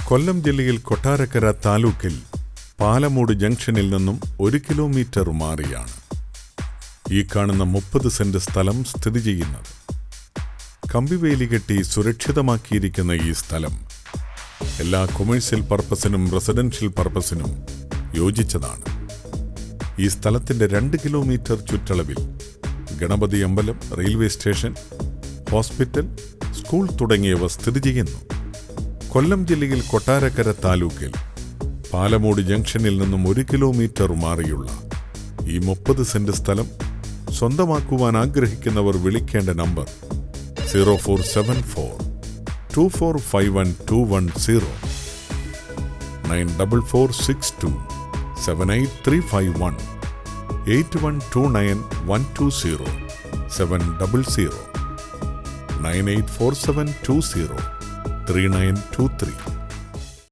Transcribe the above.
കൊല്ലം ജില്ലയിൽ കൊട്ടാരക്കര താലൂക്കിൽ പാലമൂട് ജംഗ്ഷനിൽ നിന്നും 1 കിലോമീറ്റർ മാറിയാണ് ഈ കാണുന്ന 30 സെന്റ് സ്ഥലം സ്ഥിതി ചെയ്യുന്നത്. കമ്പിവേലി കെട്ടി സുരക്ഷിതമാക്കിയിരിക്കുന്ന ഈ സ്ഥലം എല്ലാ കൊമേഴ്സ്യൽ പർപ്പസിനും റെസിഡൻഷ്യൽ പർപ്പസിനും യോജിച്ചതാണ്. ഈ സ്ഥലത്തിന്റെ 2 കിലോമീറ്റർ ചുറ്റളവിൽ ഗണപതി അമ്പലം, റെയിൽവേ സ്റ്റേഷൻ, ഹോസ്പിറ്റൽ, സ്കൂൾ തുടങ്ങിയവ സ്ഥിതി ചെയ്യുന്നു. കൊല്ലം ജില്ലയിൽ കൊട്ടാരക്കര താലൂക്കിൽ പാലമൂട് ജംഗ്ഷനിൽ നിന്നും 1 കിലോമീറ്റർ മാറിയുള്ള ഈ 30 സെന്റ് സ്ഥലം സ്വന്തമാക്കുവാൻ ആഗ്രഹിക്കുന്നവർ വിളിക്കേണ്ട നമ്പർ 0474 2451 210 9446278351 8129 120 700 984720 3923